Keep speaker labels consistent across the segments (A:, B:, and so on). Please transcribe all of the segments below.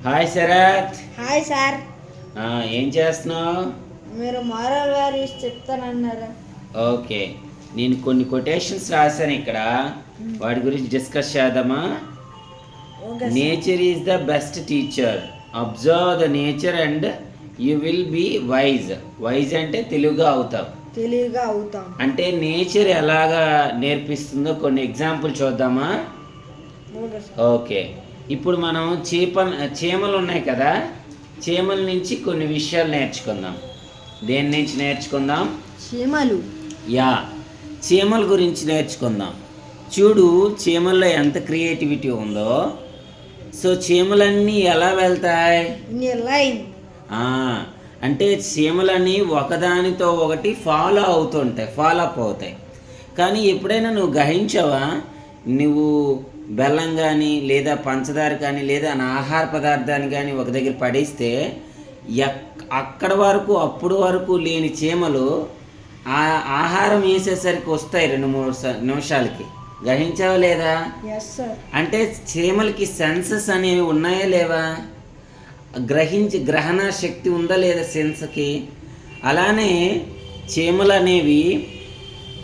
A: Hi Sarath.
B: Hi sir.
A: ఏం చేస్తున్నావు?
B: మీరు మారల్ వాల్యూస్ చెప్తానన్నారు.
A: ఓకే, నేను కొన్ని కొటేషన్స్ రాశాను ఇక్కడ, వాటి గురించి డిస్కస్ చేద్దామా? Nature is the best teacher, observe the nature and you will be wise. Wise అంటే తెలివిగా అవుతాం. అంటే నేచర్ ఎలాగా నేర్పిస్తుందో కొన్ని ఎగ్జాంపుల్ చూద్దామా? ఓకే, ఇప్పుడు మనం చీమలు ఉన్నాయి కదా, చీమల నుంచి కొన్ని విషయాలు నేర్చుకుందాం. దేని నుంచి నేర్చుకుందాం? చీమల గురించి నేర్చుకుందాం. చూడు, చీమల్లో ఎంత క్రియేటివిటీ ఉందో. సో చీమలన్నీ ఎలా వెళ్తాయి? అంటే చీమలన్నీ ఒకదానితో ఒకటి ఫాలో అప్ అవుతాయి. కానీ ఎప్పుడైనా నువ్వు గ్రహించావా? నువ్వు బెల్లం కానీ లేదా పంచదార కానీ లేదా ఆహార పదార్థాన్ని కానీ ఒక దగ్గర పడేస్తే అక్కడ వరకు అప్పుడు వరకు లేని చీమలు ఆ ఆహారం వేసేసరికి వస్తాయి 2-3 నిమిషాలకి. గ్రహించావా లేదా? అంటే చీమలకి సెన్సెస్ అనేవి ఉన్నాయా లేవా? గ్రహణ శక్తి ఉందా లేదా సెన్స్కి? అలానే చీమలు అనేవి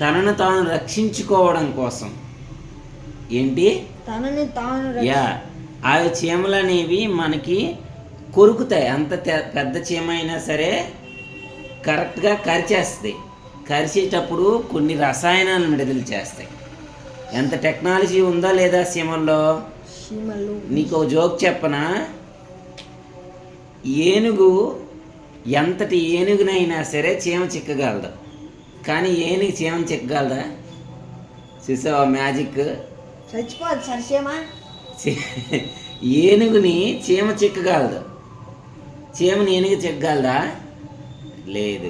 A: తనను తాను రక్షించుకోవడం కోసం అవి చీమలు అనేవి మనకి కొరుకుతాయి. అంత పెద్ద చీమ అయినా సరే కరెక్ట్గా కరిచేస్తాయి. కరిచేటప్పుడు కొన్ని రసాయనాలను విడుదల చేస్తాయి. ఎంత టెక్నాలజీ ఉందా లేదా చీమల్లో? నీకు ఒక జోక్ చెప్పనా? ఏనుగు ఎంతటి ఏనుగునైనా సరే చీమ చిక్కగలదు, కానీ ఏనుగు చీమ చిక్కగలదా? చూసావా మ్యాజిక్? ఏనుగుని చీమ చిక్కగలదు, చీమని ఏనుగు చిక్కగలదా? లేదు.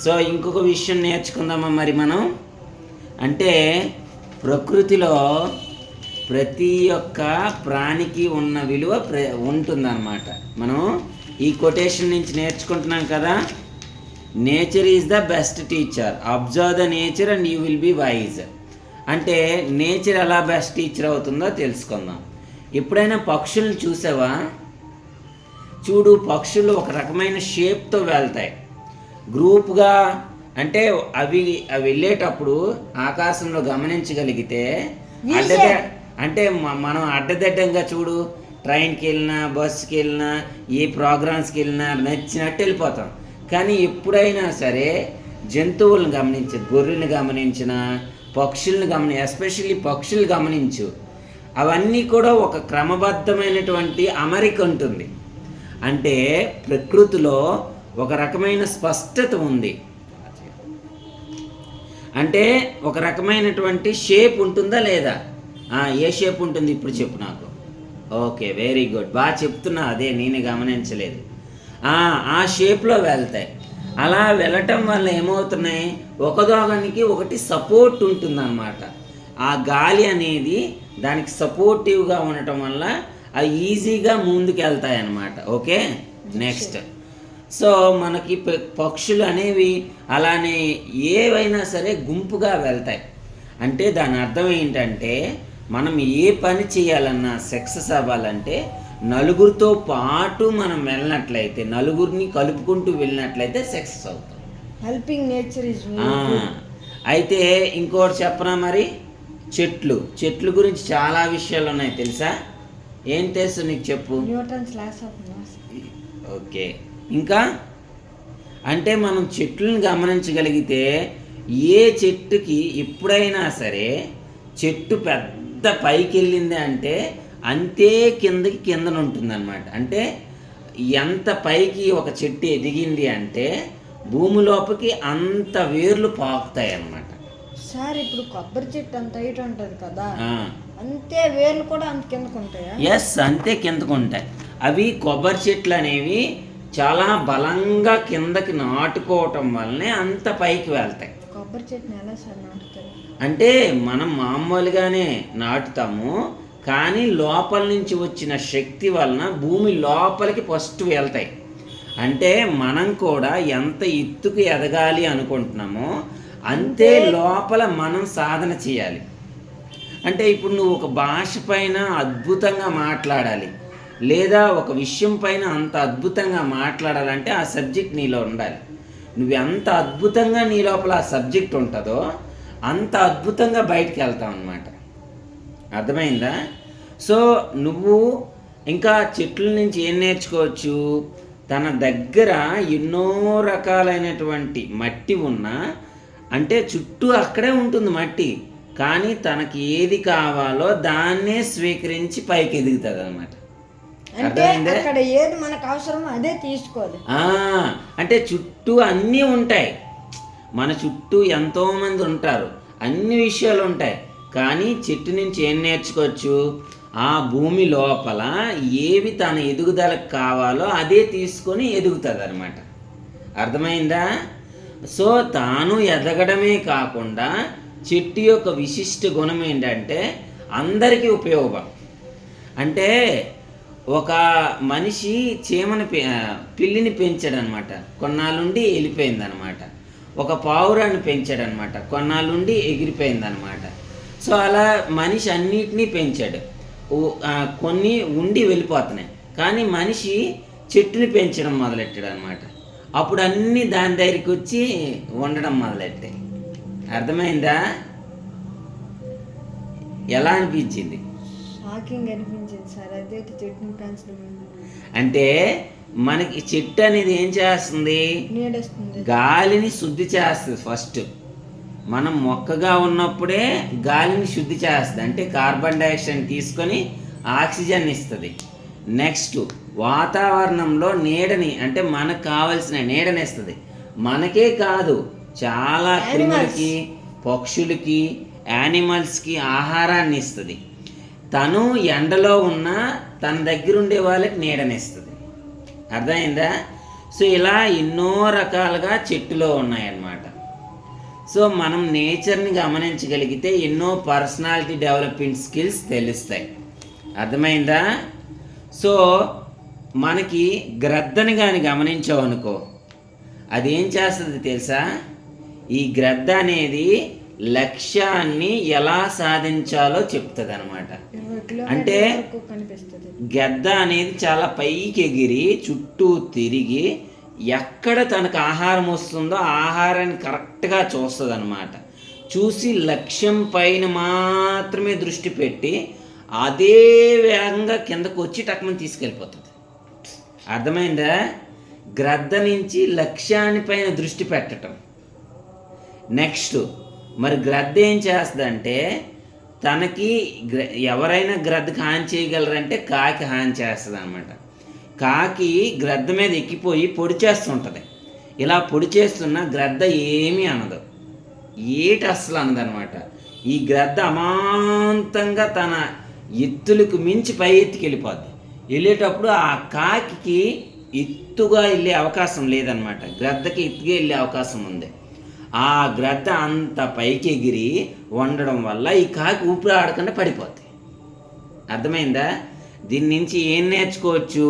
A: సో ఇంకొక విషయం నేర్చుకుందామా మరి మనం? అంటే ప్రకృతిలో ప్రతి ఒక్క ప్రాణికి ఉన్న విలువ ఉంటుందన్నమాట. మనం ఈ కొటేషన్ నుంచి నేర్చుకుంటున్నాం కదా. Nature is the best teacher, observe the nature and you will be wise. అంటే నేచర్ ఎలా బెస్ట్ టీచర్ అవుతుందో తెలుసుకుందాం. ఎప్పుడైనా పక్షులను చూసావా? చూడు, పక్షులు ఒక రకమైన షేప్తో వెళ్తాయి గ్రూప్గా. అంటే అవి వెళ్ళేటప్పుడు ఆకాశంలో గమనించగలిగితే అంటే మనం అడ్డదిడ్డంగా చూడు, ట్రైన్కి వెళ్ళినా బస్సుకి వెళ్ళినా ఏ ప్రోగ్రామ్స్కి వెళ్ళినా నచ్చినట్టు వెళ్ళిపోతాం. కానీ ఎప్పుడైనా సరే జంతువులను గమనించు, గొర్రెలను గమనించిన, పక్షులను ఎస్పెషల్లీ పక్షులు గమనించు. అవన్నీ కూడా ఒక క్రమబద్ధమైనటువంటి అమరిక ఉంటుంది. అంటే ప్రకృతిలో ఒక రకమైన స్పష్టత ఉంది. అంటే ఒక రకమైనటువంటి షేప్ ఉంటుందా లేదా? ఏ షేప్ ఉంటుంది ఇప్పుడు చెప్పు నాకు. ఓకే, వెరీ గుడ్, బాగా చెప్తున్నా. అదే నేను గమనించలేదు. ఆ షేప్లో వెళ్తాయి. అలా వెళ్ళటం వల్ల ఏమవుతున్నాయి? ఒకదానికి ఒకటి సపోర్ట్ ఉంటుందన్నమాట. ఆ గాలి అనేది దానికి సపోర్టివ్గా ఉండటం వల్ల అవి ఈజీగా ముందుకు వెళ్తాయి అన్నమాట. Okay, next. సో మనకి పక్షులు అనేవి అలానే ఏవైనా సరే గుంపుగా వెళ్తాయి. అంటే దాని అర్థం ఏంటంటే మనం ఏ పని చేయాలన్నా సక్సెస్ అవ్వాలంటే నలుగురితో పాటు మనం వెళ్ళినట్లయితే, నలుగురిని కలుపుకుంటూ వెళ్ళినట్లయితే సక్సెస్ అవుతాం.
B: Helping nature is.
A: అయితే ఇంకోటి చెప్పనా మరి? చెట్లు గురించి చాలా విషయాలు ఉన్నాయి, తెలుసా? ఏం తెలుసు నీకు చెప్పు. ఓకే, ఇంకా అంటే మనం చెట్లను గమనించగలిగితే ఏ చెట్టుకి ఎప్పుడైనా సరే చెట్టు పెద్ద పైకి వెళ్ళింది అంటే అంతే కిందన ఉంటుందన్నమాట. అంటే ఎంత పైకి ఒక చెట్టు ఎదిగింది అంటే భూమి లోపలికి అంత వేర్లు పాకుతాయి అన్నమాట.
B: సార్, ఇప్పుడు కొబ్బరి చెట్టు అంత హైట్ ఉంటుంది కదా, అంతే వేర్లు కూడా అంత కిందకు ఉంటాయా?
A: ఎస్, అంతే కిందకు ఉంటాయి. అవి కొబ్బరి చెట్లు అనేవి చాలా బలంగా కిందకి నాటుకోవటం వల్లనే అంత పైకి వెళ్తాయి.
B: కొబ్బరి చెట్టుని ఎలా సార్ నాటుతారు?
A: అంటే మనం మామూలుగానే నాటుతాము, కానీ లోపల నుంచి వచ్చిన శక్తి వలన భూమి లోపలికి ఫస్ట్ వెళ్తాయి. అంటే మనం కూడా ఎంత ఎత్తుకు ఎదగాలి అనుకుంటున్నామో అంతే లోపల మనం సాధన చేయాలి. అంటే ఇప్పుడు నువ్వు ఒక భాష పైన అద్భుతంగా మాట్లాడాలి, లేదా ఒక విషయం పైన అంత అద్భుతంగా మాట్లాడాలంటే ఆ సబ్జెక్ట్ నీలో ఉండాలి. నువ్వు ఎంత అద్భుతంగా నీ లోపల ఆ సబ్జెక్ట్ ఉంటుందో అంత అద్భుతంగా బయటికి వెళ్తావు అన్నమాట. అర్థమైందా? సో నువ్వు ఇంకా చెట్ల నుంచి ఏం నేర్చుకోవచ్చు? తన దగ్గర ఎన్నో రకాలైనటువంటి మట్టి ఉన్నా, అంటే చుట్టూ అక్కడే ఉంటుంది మట్టి, కానీ తనకి ఏది కావాలో దాన్నే స్వీకరించి పైకి ఎదుగుతుంది అన్నమాట.
B: అంటే అక్కడ ఏది మనకు అవసరమో అదే తీసుకోవాలి.
A: అంటే చుట్టూ అన్నీ ఉంటాయి, మన చుట్టూ ఎంతోమంది ఉంటారు, అన్ని విషయాలు ఉంటాయి, కానీ చెట్టు నుంచి ఏం నేర్చుకోవచ్చు? ఆ భూమి లోపల ఏవి తన ఎదుగుదలకు కావాలో అదే తీసుకొని ఎదుగుతుంది అనమాట. అర్థమైందా? సో తాను ఎదగడమే కాకుండా చెట్టు యొక్క విశిష్ట గుణం ఏంటంటే అందరికీ ఉపయోగం. అంటే ఒక మనిషి పిల్లిని పెంచాడనమాట, కొన్నాళ్ళుండి వెళ్ళిపోయిందనమాట. ఒక పావురాన్ని పెంచాడనమాట, కొన్నాళ్ళుండి ఎగిరిపోయిందనమాట. సో అలా మనిషి అన్నిటినీ పెంచాడు, కొన్ని ఉండి వెళ్ళిపోతున్నాయి. కానీ మనిషి చెట్టుని పెంచడం మొదలెట్టాడు అనమాట. అప్పుడు అన్నీ దాని దగ్గరికి వచ్చి ఉండడం మొదలెట్టాయి. అర్థమైందా? ఎలా అనిపించింది?
B: షాకింగ్ అనిపించింది సార్. అదే చెట్టుని పెంచడం
A: అంటే మనకి చెట్టు అనేది ఏం చేస్తుంది?
B: నీడస్తుంది,
A: గాలిని శుద్ధి చేస్తుంది. ఫస్ట్ మనం మొక్కగా ఉన్నప్పుడే గాలిని శుద్ధి చేస్తుంది, అంటే కార్బన్ డైఆక్సైడ్ తీసుకొని ఆక్సిజన్ ఇస్తుంది. నెక్స్ట్ వాతావరణంలో నీడని, అంటే మనకు కావలసిన నీడని ఇస్తుంది. మనకే కాదు, చాలా క్రిములకి, పక్షులకి, యానిమల్స్కి ఆహారాన్ని ఇస్తుంది. తను ఎండలో ఉన్న తన దగ్గర ఉండే వాళ్ళకి నీడనిస్తుంది. అర్థమైందా? సో ఇలా ఎన్నో రకాలుగా చెట్టులో ఉన్నాయన్నమాట. సో మనం నేచర్ని గమనించగలిగితే ఎన్నో పర్సనాలిటీ డెవలప్మెంట్ స్కిల్స్ తెలుస్తాయి. అర్థమైందా? సో మనకి గ్రద్దని కానీ గమనించావనుకో, అదేం చేస్తుంది తెలుసా? ఈ గ్రద్ద అనేది లక్ష్యాన్ని ఎలా సాధించాలో చెప్తుంది అనమాట. అంటే గద్ద అనేది చాలా పైకి ఎగిరి చుట్టూ తిరిగి ఎక్కడ తనకు ఆహారం వస్తుందో ఆహారాన్ని కరెక్ట్గా చూస్తుంది అనమాట. చూసి లక్ష్యం పైన మాత్రమే దృష్టి పెట్టి అదే వేగంగా కిందకు వచ్చి టక్మని తీసుకెళ్ళిపోతుంది. అర్థమైందా? గ్రద్ద నుంచి లక్ష్యాన్ని పైన దృష్టి పెట్టడం. నెక్స్ట్ మరి గ్రద్ద ఏం చేస్తుందంటే, తనకి ఎవరైనా గ్రద్దకి హాని చేయగలరంటే కాకి హాని చేస్తుంది అనమాట. కాకి గ్రద్ద మీద ఎక్కిపోయి పొడి చేస్తుంటుంది. ఇలా పొడి చేస్తున్న గ్రద్ద ఏమీ అనదు, ఏటి అస్సలు అనదనమాట. ఈ గ్రద్ద అమాంతంగా తన ఎత్తులకు మించి పై ఎత్తుకి వెళ్ళిపోద్ది. వెళ్ళేటప్పుడు ఆ కాకి ఎత్తుగా వెళ్ళే అవకాశం లేదనమాట, గ్రద్దకి ఎత్తుగా వెళ్ళే అవకాశం ఉంది. ఆ గ్రద్ద అంత పైకి ఎగిరి వండడం వల్ల ఈ కాకి ఊపిరి ఆడకుండా పడిపోతాయి. అర్థమైందా? దీని నుంచి ఏం నేర్చుకోవచ్చు?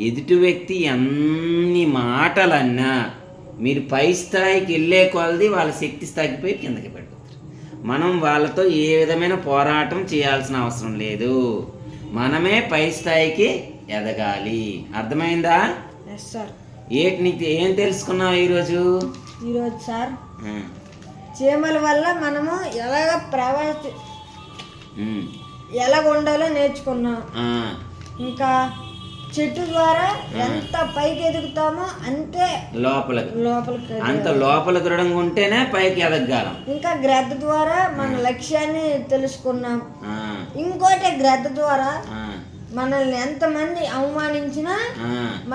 A: ఎదుటి వ్యక్తి ఎన్ని మాటలన్నా మీరు పై స్థాయికి వెళ్ళే కొలది వాళ్ళ శక్తి తగ్గిపోయి కిందకి పడిపోతారు. మనం వాళ్ళతో ఏ విధమైన పోరాటం చేయాల్సిన అవసరం లేదు, మనమే పై స్థాయికి ఎదగాలి. అర్థమైందా?
B: సార్.
A: నీకు ఏం తెలుసుకున్నావు ఈరోజు
B: సార్? చీమల వల్ల మనము ఎలాగ ఉండాలో నేర్చుకున్నాం. ఇంకా చెట్టు ద్వారా ఎంత పైకి ఎదుగుతామో అంతే లోపలికి
A: అంత లోపల దృఢంగా ఉంటేనే పైకి ఎదగలం.
B: ఇంకా గ్రద్ద ద్వారా మన లక్ష్యాన్ని తెలుసుకున్నాం. ఇంకోటి గ్రద్ద ద్వారా మనల్ని ఎంతమంది అవమానించినా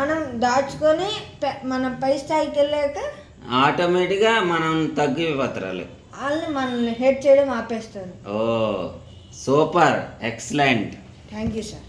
B: మనం దాచుకొని మనం పై స్థాయికి వెళ్ళాక
A: ఆటోమేటిక్గా మనం తగ్గిపోతారు,
B: వాళ్ళని మనల్ని హెడ్ చేయడం ఆపేస్తారు.
A: ఓ super, excellent.
B: Thank you sir.